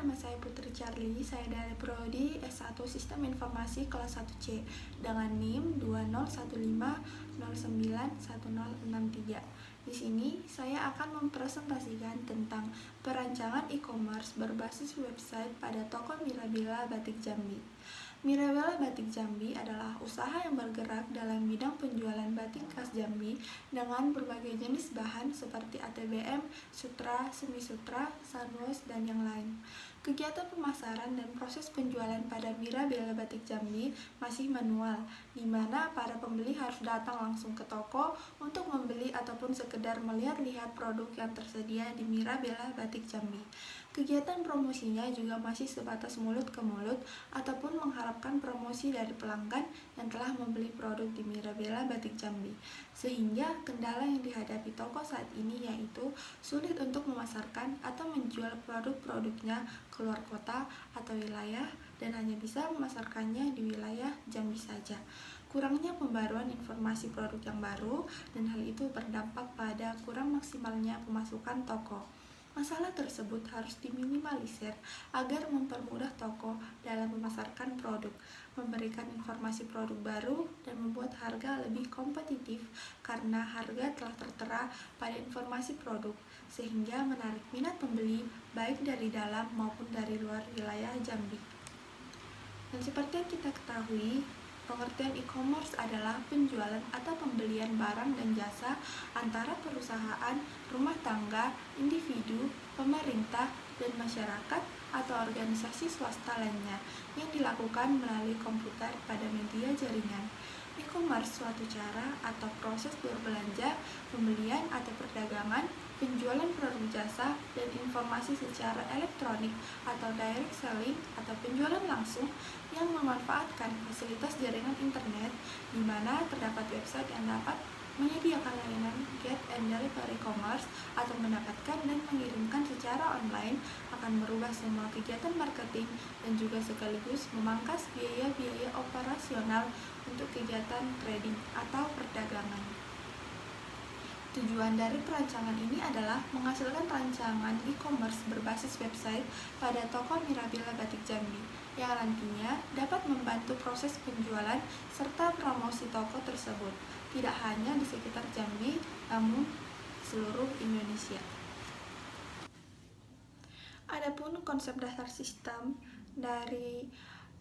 nama saya Putri Charlie. Saya dari Prodi S1 Sistem Informasi kelas 1C dengan NIM 2015091063. Di sini saya akan mempresentasikan tentang perancangan e-commerce berbasis website pada toko Mirabella Batik Jambi. Mirabella Batik Jambi adalah usaha yang bergerak dalam bidang penjualan batik khas Jambi dengan berbagai jenis bahan seperti ATBM, sutra, semi sutra, sunwash, dan yang lain. Kegiatan pemasaran dan proses penjualan pada Mirabella Batik Jambi masih manual, di mana para pembeli harus datang langsung ke toko untuk membeli ataupun sekedar melihat-lihat produk yang tersedia di Mirabella Batik Jambi. Kegiatan promosinya juga masih sebatas mulut ke mulut ataupun mengharapkan promosi dari pelanggan yang telah membeli produk di Mirabella Batik Jambi. Sehingga kendala yang dihadapi toko saat ini yaitu sulit untuk memasarkan atau menjual produk-produknya keluar kota atau wilayah dan hanya bisa memasarkannya di wilayah Jambi saja. Kurangnya pembaruan informasi produk yang baru dan hal itu berdampak pada kurang maksimalnya pemasukan toko. Masalah tersebut harus diminimalisir agar mempermudah toko dalam memasarkan produk, memberikan informasi produk baru, dan membuat harga lebih kompetitif karena harga telah tertera pada informasi produk, sehingga menarik minat pembeli baik dari dalam maupun dari luar wilayah Jambi. Dan seperti yang kita ketahui, pengertian e-commerce adalah penjualan atau pembelian barang dan jasa antara perusahaan, rumah tangga, individu, pemerintah, dan masyarakat atau organisasi swasta lainnya yang dilakukan melalui komputer pada media jaringan. E-commerce suatu cara atau proses berbelanja, pembelian atau perdagangan, penjualan produk jasa, dan informasi secara elektronik atau direct selling atau penjualan langsung yang memanfaatkan fasilitas jaringan internet di mana terdapat website yang dapat menyediakan layanan get and delivery commerce atau mendapatkan dan mengirimkan secara online akan merubah semua kegiatan marketing dan juga sekaligus memangkas biaya-biaya operasional untuk kegiatan trading atau perdagangan. Tujuan dari perancangan ini adalah menghasilkan rancangan e-commerce berbasis website pada toko Mirabella Batik Jambi yang nantinya dapat membantu proses penjualan serta promosi toko tersebut, tidak hanya di sekitar Jambi, namun seluruh Indonesia. Adapun konsep dasar sistem dari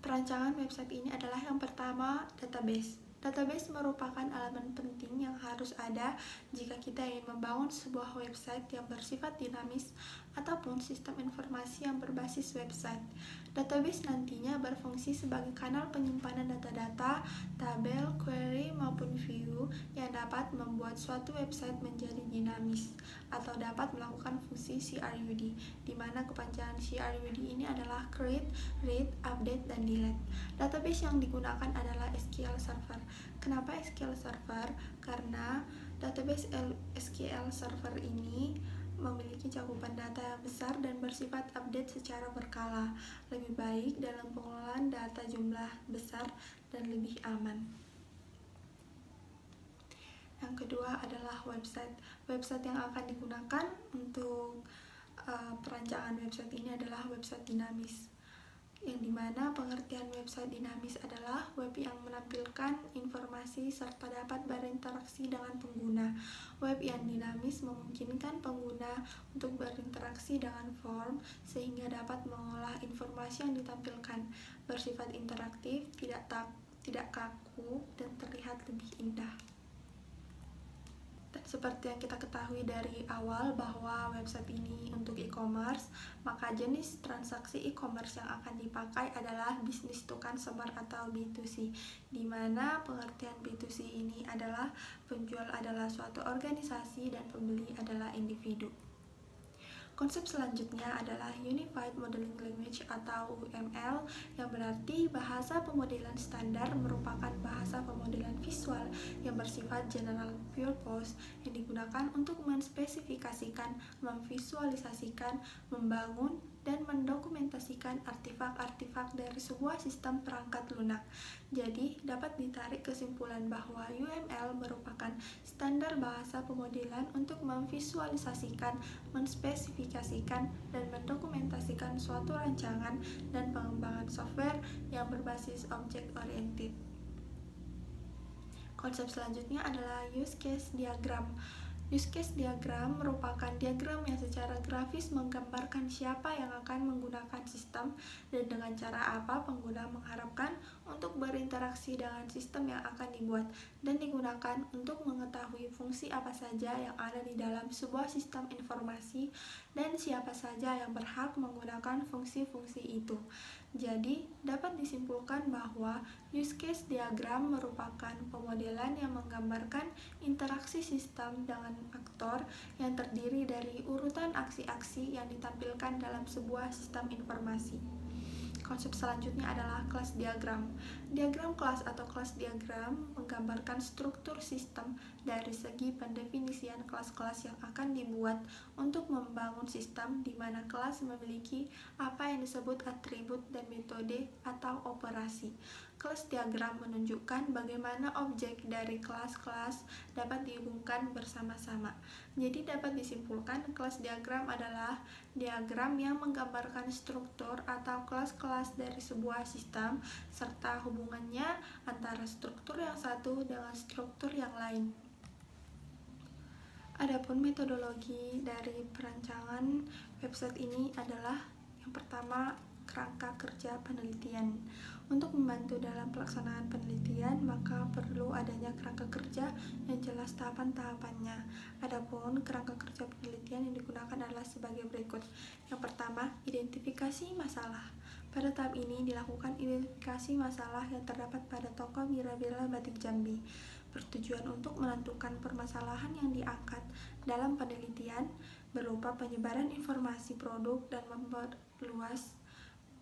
perancangan website ini adalah yang pertama, database. Database merupakan elemen penting yang harus ada jika kita ingin membangun sebuah website yang bersifat dinamis ataupun sistem informasi yang berbasis website. Database nantinya berfungsi sebagai kanal penyimpanan data-data, tabel, query, maupun view yang dapat membuat suatu website menjadi dinamis atau dapat melakukan fungsi CRUD, di mana kepanjangan CRUD ini adalah create, read, update, dan delete. Database yang digunakan adalah SQL Server. Kenapa SQL Server? Karena database SQL Server ini memiliki cakupan data yang besar dan bersifat update secara berkala, lebih baik dalam pengelolaan data jumlah besar dan lebih aman. Yang kedua adalah website. Website yang akan digunakan untuk perancangan website ini adalah website dinamis, yang dimana pengertian website dinamis adalah web yang menampilkan informasi serta dapat berinteraksi dengan pengguna. Web yang dinamis memungkinkan pengguna untuk berinteraksi dengan form sehingga dapat mengolah informasi yang ditampilkan, bersifat interaktif, tidak kaku, dan terlihat lebih indah. Dan seperti yang kita ketahui dari awal bahwa website ini untuk e-commerce, maka jenis transaksi e-commerce yang akan dipakai adalah business to consumer atau B2C, di mana pengertian B2C ini adalah penjual adalah suatu organisasi dan pembeli adalah individu. Konsep selanjutnya adalah Unified Modeling Language atau UML, yang berarti bahasa pemodelan standar merupakan bahasa pemodelan visual yang bersifat general purpose yang digunakan untuk menspesifikasikan, memvisualisasikan, membangun, dan mendokumentasikan artefak-artefak dari sebuah sistem perangkat lunak. Jadi, dapat ditarik kesimpulan bahwa UML merupakan standar bahasa pemodelan untuk memvisualisasikan, menspesifikasikan, dan mendokumentasikan suatu rancangan dan pengembangan software yang berbasis object-oriented. Konsep selanjutnya adalah use case diagram. Use case diagram merupakan diagram yang secara grafis menggambarkan siapa yang akan menggunakan sistem dan dengan cara apa pengguna mengharapkan untuk berinteraksi dengan sistem yang akan dibuat dan digunakan untuk mengetahui fungsi apa saja yang ada di dalam sebuah sistem informasi dan siapa saja yang berhak menggunakan fungsi-fungsi itu. Jadi, dapat disimpulkan bahwa use case diagram merupakan pemodelan yang menggambarkan interaksi sistem dengan aktor yang terdiri dari urutan aksi-aksi yang ditampilkan dalam sebuah sistem informasi. Konsep selanjutnya adalah kelas diagram. Diagram kelas atau kelas diagram menggambarkan struktur sistem dari segi pendefinisian kelas-kelas yang akan dibuat untuk membangun sistem di mana kelas memiliki apa yang disebut atribut dan metode atau operasi. Kelas diagram menunjukkan bagaimana objek dari kelas-kelas dapat dihubungkan bersama-sama. Jadi dapat disimpulkan kelas diagram adalah diagram yang menggambarkan struktur atau kelas-kelas dari sebuah sistem serta hubungannya antara struktur yang satu dengan struktur yang lain. Adapun metodologi dari perancangan website ini adalah yang pertama, kerangka kerja penelitian. Untuk membantu dalam pelaksanaan penelitian, maka perlu adanya kerangka kerja yang jelas tahapan-tahapannya. Adapun kerangka kerja penelitian yang digunakan adalah sebagai berikut. Yang pertama, identifikasi masalah. Pada tahap ini dilakukan identifikasi masalah yang terdapat pada toko Mirabella Batik Jambi, bertujuan untuk menentukan permasalahan yang diangkat dalam penelitian berupa penyebaran informasi produk dan memperluas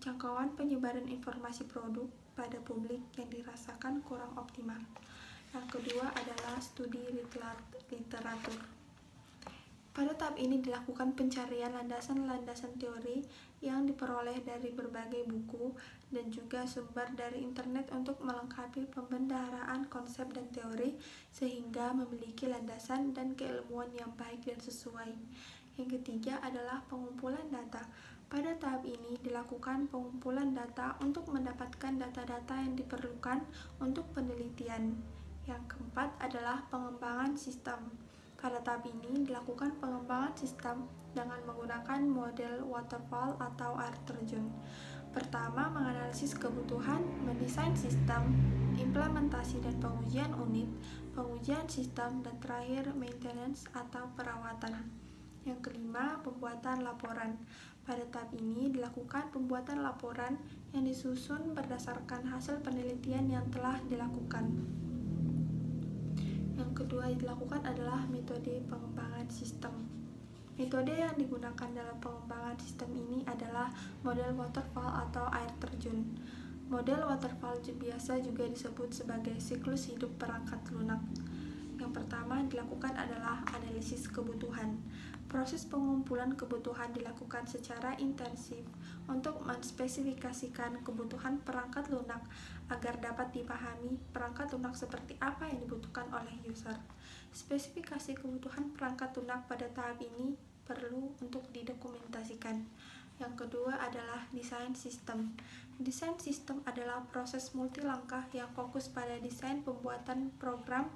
jangkauan penyebaran informasi produk pada publik yang dirasakan kurang optimal. Yang kedua adalah studi literatur. Pada tahap ini dilakukan pencarian landasan-landasan teori yang diperoleh dari berbagai buku dan juga sumber dari internet untuk melengkapi pembendaharaan konsep dan teori sehingga memiliki landasan dan keilmuan yang baik dan sesuai. Yang ketiga adalah pengumpulan data. Pada tahap ini dilakukan pengumpulan data untuk mendapatkan data-data yang diperlukan untuk penelitian. Yang keempat adalah pengembangan sistem. Pada tahap ini dilakukan pengembangan sistem dengan menggunakan model waterfall atau air terjun. Pertama, menganalisis kebutuhan, mendesain sistem, implementasi dan pengujian unit, pengujian sistem, dan terakhir maintenance atau perawatan. Yang kelima, pembuatan laporan. Pada tahap ini dilakukan pembuatan laporan yang disusun berdasarkan hasil penelitian yang telah dilakukan. Yang kedua dilakukan adalah metode pengembangan sistem. Metode yang digunakan dalam pengembangan sistem ini adalah model waterfall atau air terjun. Model waterfall biasa juga disebut sebagai siklus hidup perangkat lunak. Yang pertama dilakukan adalah analisis kebutuhan. Proses pengumpulan kebutuhan dilakukan secara intensif untuk menspesifikasikan kebutuhan perangkat lunak agar dapat dipahami perangkat lunak seperti apa yang dibutuhkan oleh user. Spesifikasi kebutuhan perangkat lunak pada tahap ini perlu untuk didokumentasikan. Yang kedua adalah desain sistem. Desain sistem adalah proses multilangkah yang fokus pada desain pembuatan program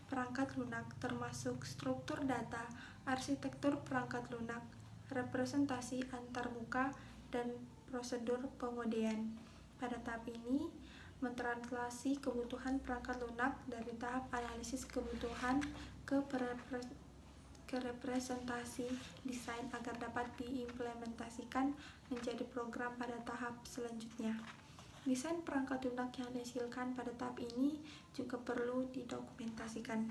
perangkat lunak termasuk struktur data, arsitektur perangkat lunak, representasi antarmuka, dan prosedur pengodean. Pada tahap ini, mentranslasi kebutuhan perangkat lunak dari tahap analisis kebutuhan ke representasi desain agar dapat diimplementasikan menjadi program pada tahap selanjutnya. Desain perangkat lunak yang dihasilkan pada tahap ini juga perlu didokumentasikan.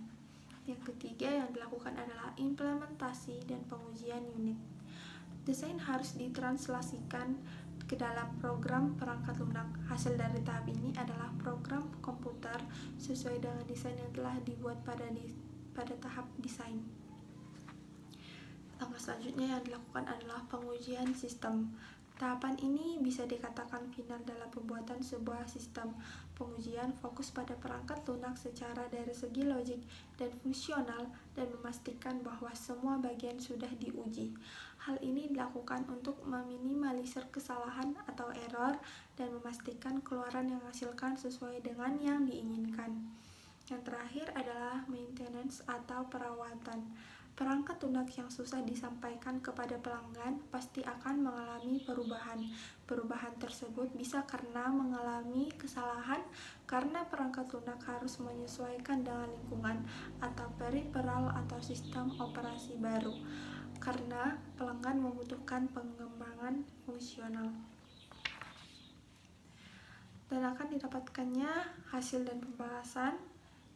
Yang ketiga yang dilakukan adalah implementasi dan pengujian unit. Desain harus ditranslasikan ke dalam program perangkat lunak. Hasil dari tahap ini adalah program komputer sesuai dengan desain yang telah dibuat pada tahap desain. Langkah selanjutnya yang dilakukan adalah pengujian sistem. Tahapan ini bisa dikatakan final dalam pembuatan sebuah sistem. Pengujian fokus pada perangkat lunak secara dari segi logik dan fungsional dan memastikan bahwa semua bagian sudah diuji. Hal ini dilakukan untuk meminimalisir kesalahan atau error dan memastikan keluaran yang dihasilkan sesuai dengan yang diinginkan. Yang terakhir adalah maintenance atau perawatan. Perangkat lunak yang susah disampaikan kepada pelanggan pasti akan mengalami perubahan. Perubahan tersebut bisa karena mengalami kesalahan karena perangkat lunak harus menyesuaikan dengan lingkungan atau peripheral atau sistem operasi baru, karena pelanggan membutuhkan pengembangan fungsional. Dan akan didapatkannya hasil dan pembahasan,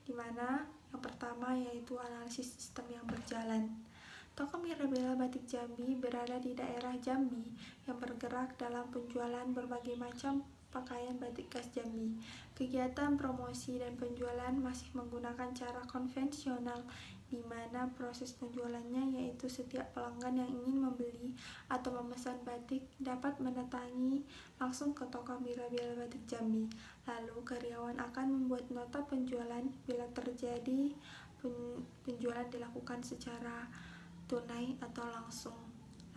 di mana yang pertama yaitu analisis sistem yang berjalan. Toko Mirabella Batik Jambi berada di daerah Jambi yang bergerak dalam penjualan berbagai macam pakaian batik khas Jambi. Kegiatan promosi dan penjualan masih menggunakan cara konvensional, di mana proses penjualannya yaitu setiap pelanggan yang ingin membeli atau memesan batik dapat mendatangi langsung ke toko Mirabella Batik Jambi. Lalu karyawan akan membuat nota penjualan bila terjadi penjualan dilakukan secara tunai atau langsung.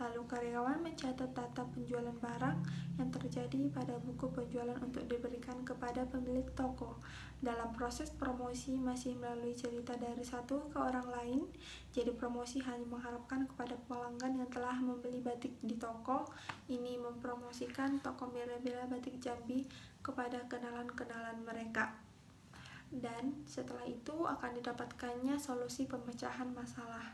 Lalu karyawan mencatat data penjualan barang yang terjadi pada buku penjualan untuk diberikan kepada pemilik toko. Dalam proses promosi masih melalui cerita dari satu ke orang lain, jadi promosi hanya mengharapkan kepada pelanggan yang telah membeli batik di toko ini mempromosikan toko Mirabella Batik Jambi kepada kenalan-kenalan mereka. Dan setelah itu akan didapatkannya solusi pemecahan masalah.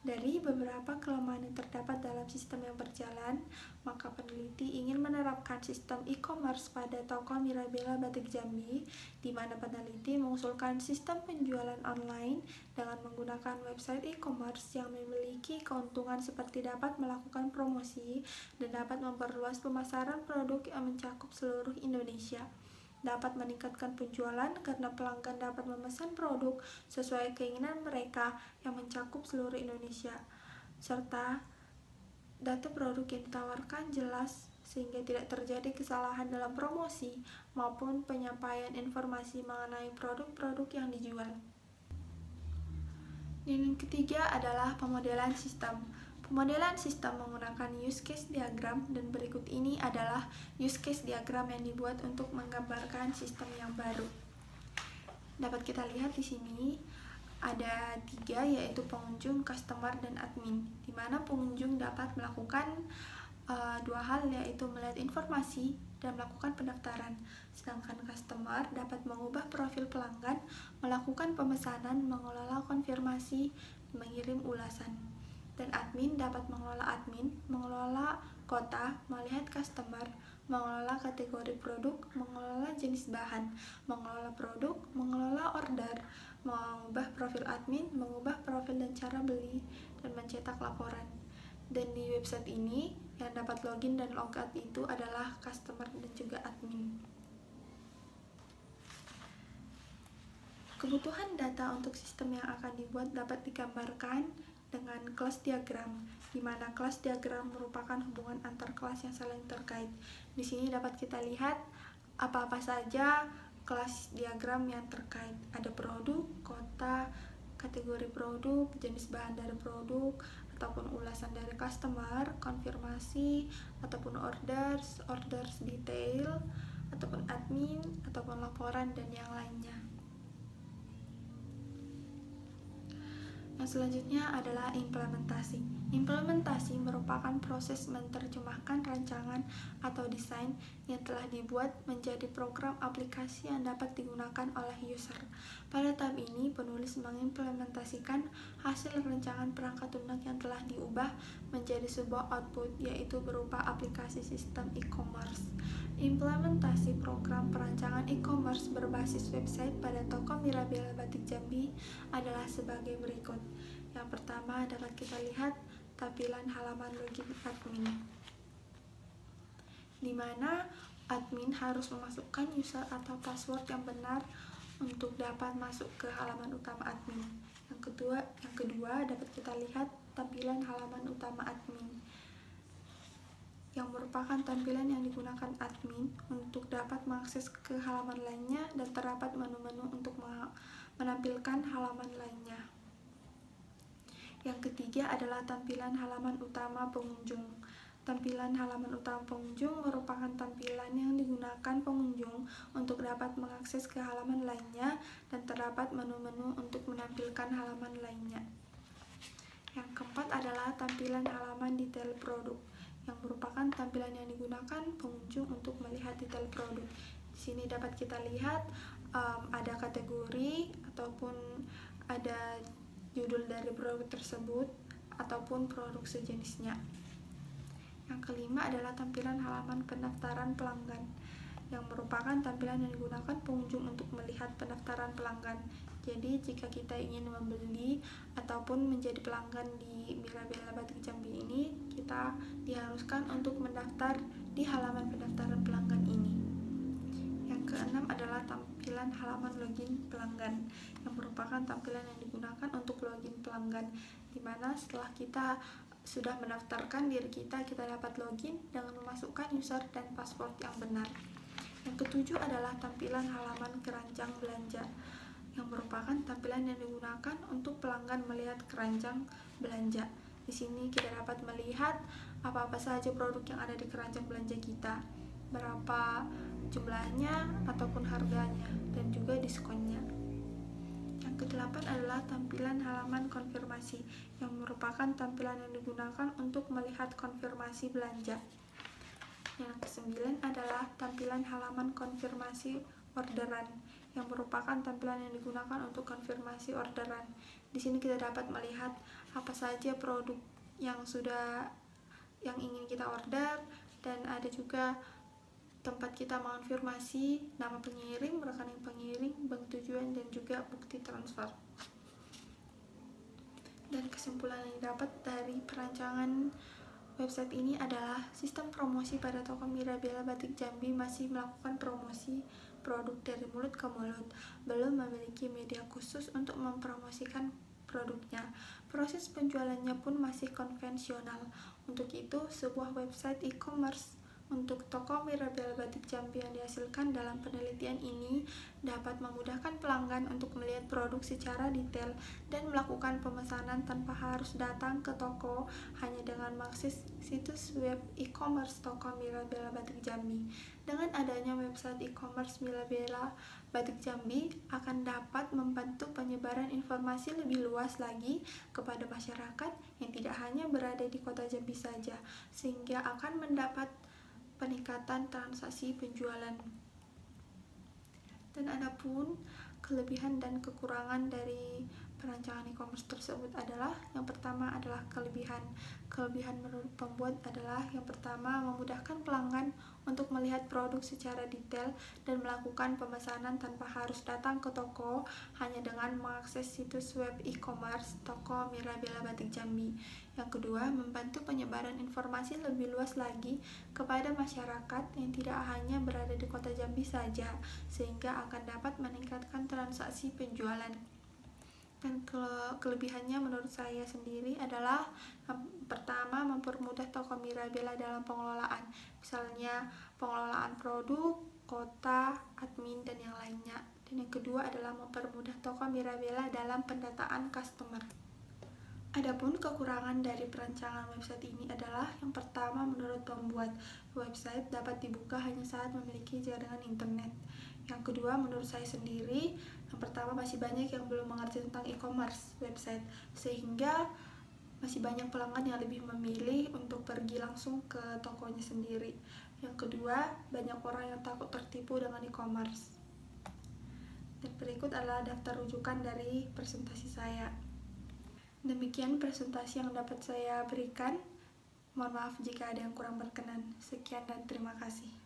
Dari beberapa kelemahan yang terdapat dalam sistem yang berjalan, maka peneliti ingin menerapkan sistem e-commerce pada toko Mirabella Batik Jambi, di mana peneliti mengusulkan sistem penjualan online dengan menggunakan website e-commerce yang memiliki keuntungan seperti dapat melakukan promosi dan dapat memperluas pemasaran produk yang mencakup seluruh Indonesia. Dapat meningkatkan penjualan karena pelanggan dapat memesan produk sesuai keinginan mereka yang mencakup seluruh Indonesia, serta data produk yang ditawarkan jelas sehingga tidak terjadi kesalahan dalam promosi maupun penyampaian informasi mengenai produk-produk yang dijual. Dan yang ketiga adalah pemodelan sistem. Pemodelan sistem menggunakan use case diagram, dan berikut ini adalah use case diagram yang dibuat untuk menggambarkan sistem yang baru. Dapat kita lihat di sini ada 3, yaitu pengunjung, customer, dan admin, di mana pengunjung dapat melakukan 2 hal, yaitu melihat informasi dan melakukan pendaftaran, sedangkan customer dapat mengubah profil pelanggan, melakukan pemesanan, mengelola konfirmasi, mengirim ulasan. Dan admin dapat mengelola kota, melihat customer, mengelola kategori produk, mengelola jenis bahan, mengelola produk, mengelola order, mengubah profil admin, mengubah profil dan cara beli, dan mencetak laporan. Dan di website ini yang dapat login dan logout itu adalah customer dan juga admin. Kebutuhan data untuk sistem yang akan dibuat dapat digambarkan dengan kelas diagram, di mana kelas diagram merupakan hubungan antar kelas yang saling terkait. Di sini dapat kita lihat apa-apa saja kelas diagram yang terkait. Ada produk, kota, kategori produk, jenis bahan dari produk, ataupun ulasan dari customer, konfirmasi, ataupun orders detail, ataupun admin, ataupun laporan, dan yang lainnya. Yang selanjutnya adalah implementasi. Implementasi merupakan proses menerjemahkan rancangan atau desain yang telah dibuat menjadi program aplikasi yang dapat digunakan oleh user. Pada tahap ini, penulis mengimplementasikan hasil rancangan perangkat lunak yang telah diubah menjadi sebuah output, yaitu berupa aplikasi sistem e-commerce. Implementasi program perancangan e-commerce berbasis website pada toko Mirabella Batik Jambi adalah sebagai berikut. Yang pertama dapat kita lihat tampilan halaman login admin, di mana admin harus memasukkan user atau password yang benar untuk dapat masuk ke halaman utama admin. Yang kedua dapat kita lihat tampilan halaman utama admin. yang merupakan tampilan yang digunakan admin untuk dapat mengakses ke halaman lainnya dan terdapat menu-menu untuk menampilkan halaman lainnya. Yang ketiga adalah tampilan halaman utama pengunjung. Tampilan halaman utama pengunjung merupakan tampilan yang digunakan pengunjung untuk dapat mengakses ke halaman lainnya dan terdapat menu-menu untuk menampilkan halaman lainnya. Yang keempat adalah tampilan halaman detail produk, yang merupakan tampilan yang digunakan pengunjung untuk melihat detail produk. Di sini dapat kita lihat ada kategori ataupun ada judul dari produk tersebut ataupun produk sejenisnya. Yang kelima adalah tampilan halaman pendaftaran pelanggan, yang merupakan tampilan yang digunakan pengunjung untuk melihat pendaftaran pelanggan. Jadi jika kita ingin membeli ataupun menjadi pelanggan di Mirabella Batik Jambi ini, kita diharuskan untuk mendaftar di halaman pendaftaran pelanggan ini. Yang keenam adalah tampilan halaman login pelanggan, yang merupakan tampilan yang digunakan untuk login pelanggan, di mana setelah kita sudah mendaftarkan diri kita dapat login dengan memasukkan user dan password yang benar. Yang ketujuh adalah tampilan halaman keranjang belanja, yang merupakan tampilan yang digunakan untuk pelanggan melihat keranjang belanja. Di sini kita dapat melihat apa-apa saja produk yang ada di keranjang belanja kita, berapa jumlahnya ataupun harganya, dan juga diskonnya. Yang kedelapan adalah tampilan halaman konfirmasi, yang merupakan tampilan yang digunakan untuk melihat konfirmasi belanja. Yang kesembilan adalah tampilan halaman konfirmasi orderan, yang merupakan tampilan yang digunakan untuk konfirmasi orderan. Di sini kita dapat melihat apa saja produk yang ingin kita order, dan ada juga tempat kita mengonfirmasi nama pengirim, rekening pengirim, bank tujuan, dan juga bukti transfer. Dan kesimpulan yang didapat dari perancangan website ini adalah sistem promosi pada toko Mirabella Batik Jambi masih melakukan promosi produk dari mulut ke mulut, belum memiliki media khusus untuk mempromosikan produknya. Proses penjualannya pun masih konvensional. Untuk itu, sebuah website e-commerce untuk toko Mirabella Batik Jambi yang dihasilkan dalam penelitian ini dapat memudahkan pelanggan untuk melihat produk secara detail dan melakukan pemesanan tanpa harus datang ke toko, hanya dengan mengakses situs web e-commerce toko Mirabella Batik Jambi. Dengan adanya website e-commerce Mirabella Batik Jambi akan dapat membantu penyebaran informasi lebih luas lagi kepada masyarakat yang tidak hanya berada di kota Jambi saja, sehingga akan mendapat peningkatan transaksi penjualan. Dan adapun kelebihan dan kekurangan dari perancangan e-commerce tersebut adalah, yang pertama adalah kelebihan menurut pembuat adalah yang pertama, memudahkan pelanggan untuk melihat produk secara detail dan melakukan pemesanan tanpa harus datang ke toko, hanya dengan mengakses situs web e-commerce toko Mirabella Batik Jambi. Yang kedua, membantu penyebaran informasi lebih luas lagi kepada masyarakat yang tidak hanya berada di kota Jambi saja, sehingga akan dapat meningkatkan transaksi penjualan. Dan kelebihannya menurut saya sendiri adalah pertama, mempermudah toko Mirabella dalam pengelolaan, misalnya pengelolaan produk, kota, admin, dan yang lainnya. Dan yang kedua adalah mempermudah toko Mirabella dalam pendataan customer. Adapun kekurangan dari perancangan website ini adalah, yang pertama, menurut pembuat, website dapat dibuka hanya saat memiliki jaringan internet. Yang kedua, menurut saya sendiri, yang pertama, masih banyak yang belum mengerti tentang e-commerce website, sehingga masih banyak pelanggan yang lebih memilih untuk pergi langsung ke tokonya sendiri. Yang kedua, banyak orang yang takut tertipu dengan e-commerce. Dan berikut adalah daftar rujukan dari presentasi saya. Demikian presentasi yang dapat saya berikan. Mohon maaf jika ada yang kurang berkenan. Sekian dan terima kasih.